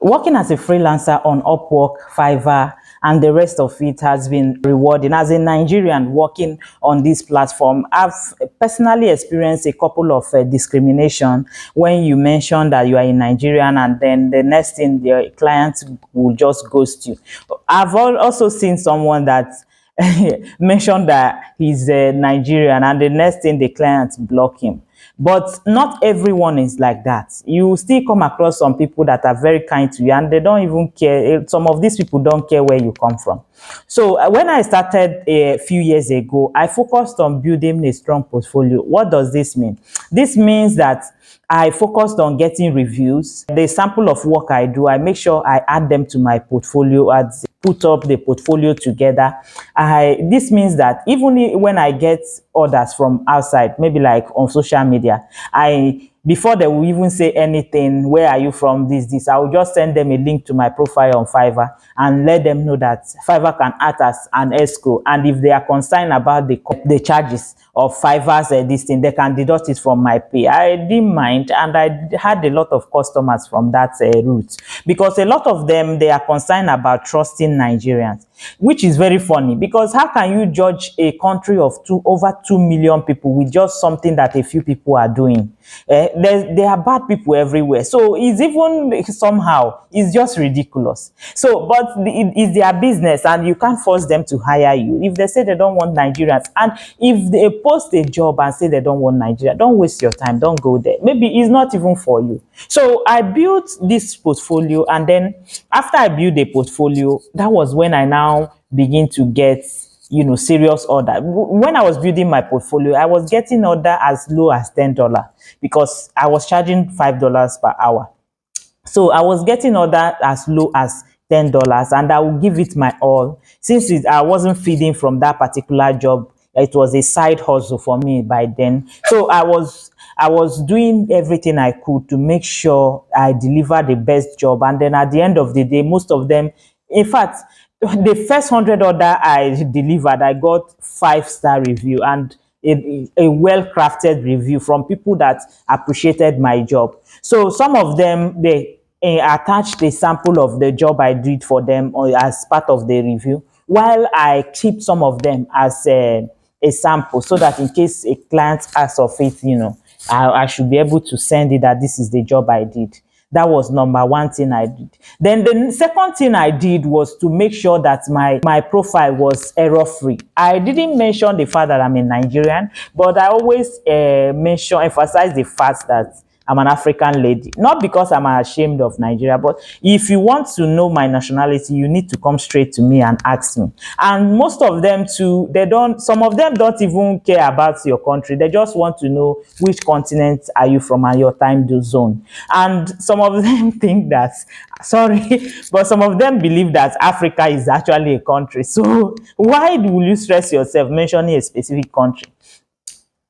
Working as a freelancer on Upwork, Fiverr, and the rest of it has been rewarding. As a Nigerian working on this platform, I've personally experienced a couple of discrimination when you mention that you are a Nigerian and then the next thing the client will just ghost you. I've also seen someone that mentioned that he's a Nigerian and the next thing the client block him. But not everyone is like that. You still come across some people that are very kind to you and they don't even care. Some of these people don't care where you come from. So when I started a few years ago, I focused on building a strong portfolio. What does this mean? This means that I focused on getting reviews. The sample of work I do, I make sure I add them to my portfolio. I put up the portfolio together. This means that even when I get orders from outside, maybe like on social media, before they will even say anything, where are you from, this, I will just send them a link to my profile on Fiverr and let them know that Fiverr can act as an escrow. And if they are concerned about the charges of Fiverr's this thing, they can deduct it from my pay. I didn't mind, and I had a lot of customers from that route, because a lot of them, they are concerned about trusting Nigerians, which is very funny, because how can you judge a country of over 2 million people with just something that a few people are doing? There are bad people everywhere, so it's even somehow, it's just ridiculous. So but it's their business and you can't force them to hire you. If they say they don't want Nigerians, and if they post a job and say they don't want Nigeria, don't waste your time, don't go there. Maybe it's not even for you. So I built this portfolio, and then after I built a portfolio, that was when I now begin to get serious order. When I was building my portfolio, I was getting order as low as $10, because I was charging $5 per hour. So I was getting order as low as $10, and I will give it my all. Since I wasn't feeding from that particular job, it was a side hustle for me by then. So I was doing everything I could to make sure I deliver the best job. And then at the end of the day, most of them, in fact, the first 100 order I delivered, I got 5-star review and a well-crafted review from people that appreciated my job. So some of them, they attached a sample of the job I did for them or as part of the review, while I keep some of them as a sample, so that in case a client asks of it, I should be able to send it that this is the job I did. That was number one thing I did. Then the second thing I did was to make sure that my profile was error-free. I didn't mention the fact that I'm a Nigerian, but I always emphasize the fact that I'm an African lady. Not because I'm ashamed of Nigeria, but if you want to know my nationality, you need to come straight to me and ask me. And most of them too, some of them don't even care about your country. They just want to know which continent are you from and your time zone. And some of them think that, sorry, but some of them believe that Africa is actually a country. So why will you stress yourself mentioning a specific country?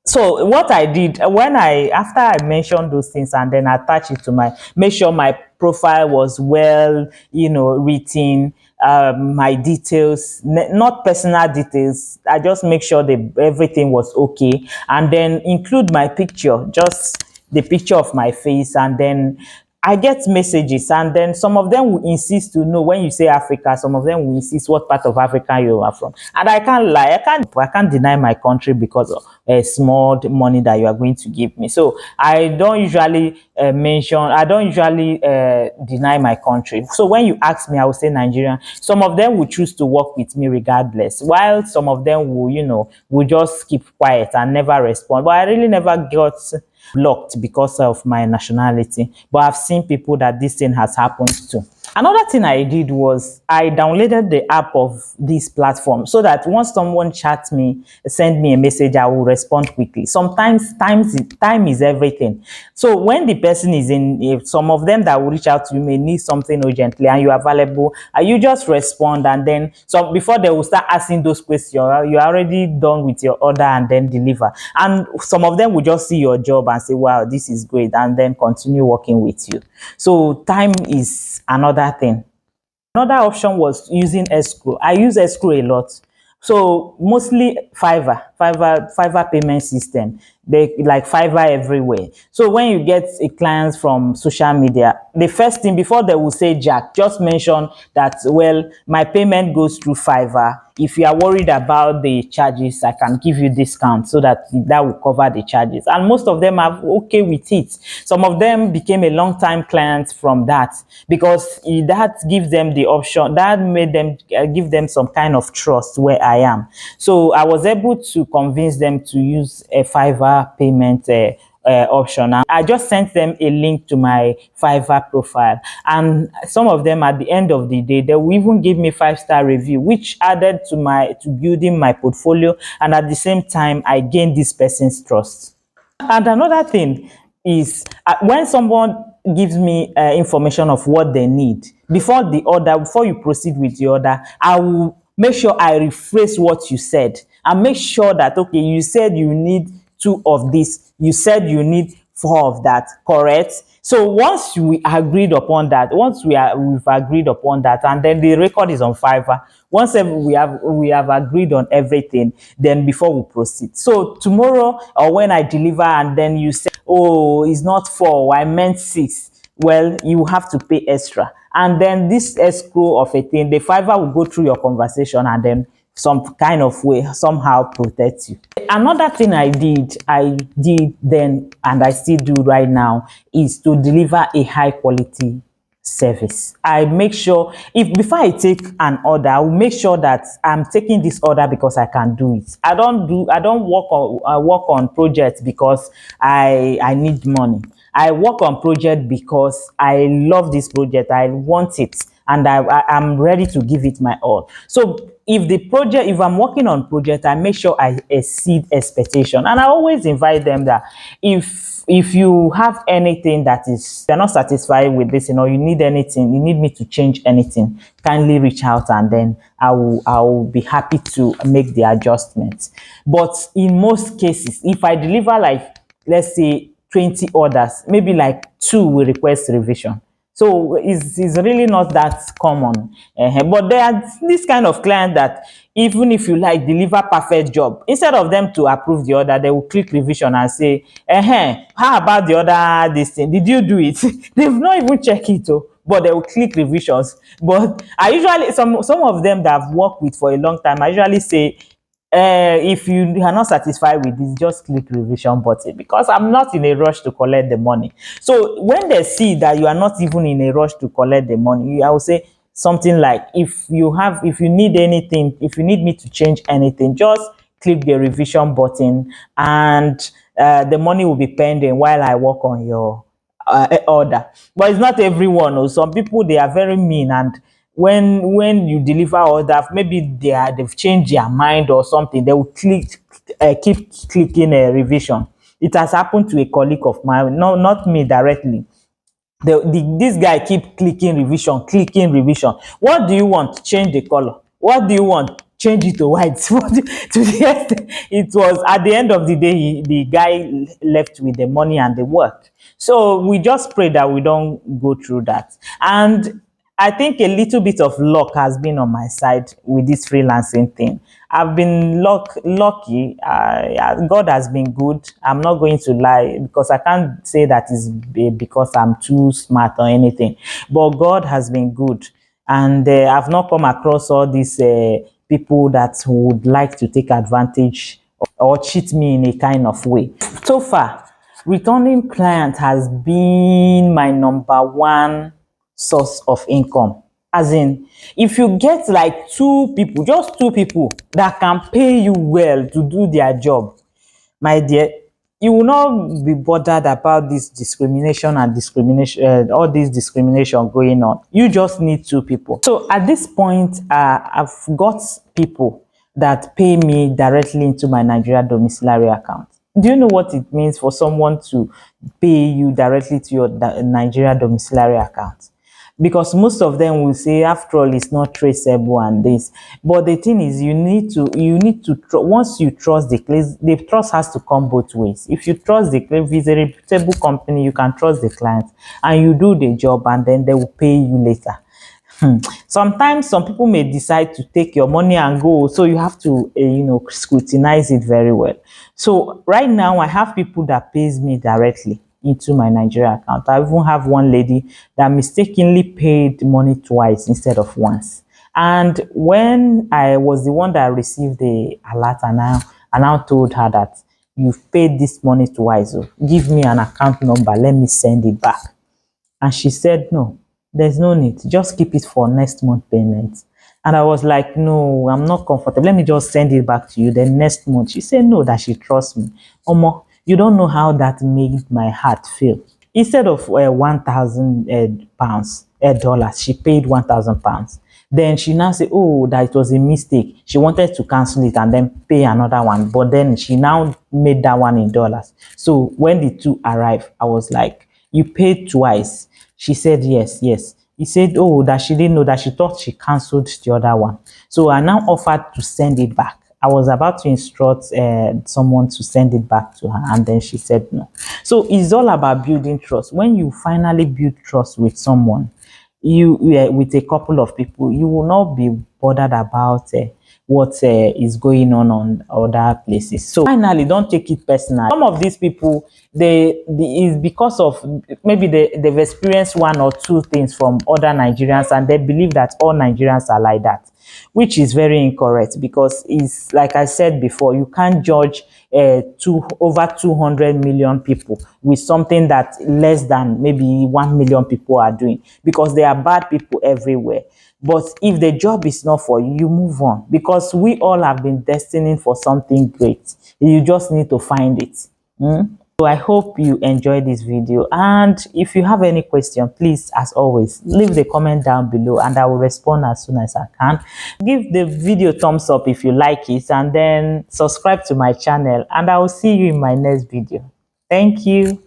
So what I did after I mentioned those things and then attach it to make sure my profile was well, written, my details, not personal details. I just make sure that everything was okay, and then include my picture, just the picture of my face, and then I get messages, and then some of them will insist to know when you say Africa. Some of them will insist what part of Africa you are from, and I can't lie. I can't deny my country because of a small money that you are going to give me. So I don't usually deny my country. So when you ask me, I will say Nigerian. Some of them will choose to work with me regardless, while some of them will just keep quiet and never respond. But I really never got blocked because of my nationality, but I've seen people that this thing has happened to. Another thing I did was I downloaded the app of this platform, so that once someone chats me, send me a message, I will respond quickly. Sometimes time is everything. So when the person is in, some of them that will reach out to you may need something urgently and you are available, you just respond, and then before they will start asking those questions, you're already done with your order and then deliver. And some of them will just see your job and say, wow, this is great, and then continue working with you. So time is another thing. Another option was using escrow. I use escrow a lot. So mostly Fiverr. Fiverr payment system. They like Fiverr everywhere. So when you get a client from social media, the first thing before they will say Jack, just mention that, well, my payment goes through Fiverr. If you are worried about the charges, I can give you discount so that will cover the charges. And most of them are okay with it. Some of them became a long time clients from that, because that gives them the option, that made them give them some kind of trust where I am. So I was able to convince them to use a Fiverr payment option. And I just sent them a link to my Fiverr profile, and some of them at the end of the day, they will even give me 5-star review, which added to building my portfolio, and at the same time I gained this person's trust. And another thing is, when someone gives me information of what they need, before you proceed with the order, I will make sure I rephrase what you said, and make sure that, okay, you said you need 2 of this, you said you need 4 of that, correct? So once we've agreed upon that, and then the record is on Fiverr, once we have agreed on everything, then before we proceed. So tomorrow, or when I deliver, and then you say, oh, it's not 4, I meant 6, well, you have to pay extra. And then this escrow of a thing, the Fiverr will go through your conversation and then some kind of way somehow protect you. Another thing I did then, and I still do right now, is to deliver a high quality service. I make sure, if before I take an order, I will make sure that I'm taking this order because I can do it. I don't work on projects because I need money. I work on project because I love this project, I want it, and I'm ready to give it my all. So if I'm working on project, I make sure I exceed expectation. And I always invite them that if you have anything that you're not satisfied with this, you need anything, you need me to change anything, kindly reach out, and then I will be happy to make the adjustments. But in most cases, if I deliver, like, let's say 20 orders, maybe like 2 will request revision. So it's really not that common. But there are this kind of client that even if you deliver perfect job, instead of them to approve the order, they will click revision and say, how about the other this thing? Did you do it? They've not even checked it, but they will click revisions. But I usually, some of them that I've worked with for a long time, I usually say, if you are not satisfied with this, just click revision button, because I'm not in a rush to collect the money. So when they see that you are not even in a rush to collect the money, I will say something like, if you need anything, if you need me to change anything, just click the revision button, and the money will be pending while I work on your order. But it's not everyone. Some people, they are very mean, and when you deliver order, maybe they've changed their mind or something, they will keep clicking a revision. It has happened to a colleague of mine, no, not me directly. This guy keep clicking revision. What do you want? Change the color. What do you want? Change it to white. It was at the end of the day, the guy left with the money and the work. So we just pray that we don't go through that. And I think a little bit of luck has been on my side with this freelancing thing. I've been lucky. God has been good. I'm not going to lie, because I can't say that is because I'm too smart or anything. But God has been good. And I've not come across all these people that would like to take advantage or cheat me in a kind of way. So far, returning client has been my number 1 source of income. As in, if you get like 2 people, just 2 people that can pay you well to do their job, my dear, you will not be bothered about this discrimination, all this discrimination going on. You just need 2 people. So at this point, I've got people that pay me directly into my Nigeria domiciliary account. Do you know what it means for someone to pay you directly to your Nigeria domiciliary account? Because most of them will say, after all, it's not traceable and this. But the thing is, you need to once you trust the trust has to come both ways. If you trust the client, if it's a reputable company, you can trust the client, and you do the job, and then they will pay you later. Sometimes some people may decide to take your money and go, so you have to scrutinize it very well. So right now I have people that pays me directly into my Nigeria account. I even have one lady that mistakenly paid money twice instead of once. And when I was the one that received the alert, and I now told her that you've paid this money twice, so give me an account number, let me send it back. And she said, no, there's no need. Just keep it for next month payment. And I was like, no, I'm not comfortable. Let me just send it back to you. Then next month, she said, no, that she trusts me. Omo, you don't know how that made my heart feel. Instead of 1,000 pounds, dollars, she paid 1,000 pounds. Then she now said, oh, that it was a mistake. She wanted to cancel it and then pay another one. But then she now made that one in dollars. So when the two arrived, I was like, you paid twice. She said, yes, yes. He said, oh, that she didn't know, that she thought she cancelled the other one. So I now offered to send it back. I was about to instruct someone to send it back to her, and then she said no. So it's all about building trust. When you finally build trust with someone, with a couple of people, you will not be bothered about what is going on other places. So finally, don't take it personal. Some of these people, is because of maybe they've experienced one or two things from other Nigerians, and they believe that all Nigerians are like that, which is very incorrect, because it's like I said before, you can't judge over 200 million people with something that less than maybe 1 million people are doing, because there are bad people everywhere. But if the job is not for you, you move on, because we all have been destined for something great. You just need to find it. So I hope you enjoyed this video, and if you have any question, please, as always, leave the comment down below and I will respond as soon as I can. Give the video thumbs up if you like it, and then subscribe to my channel, and I will see you in my next video. Thank you.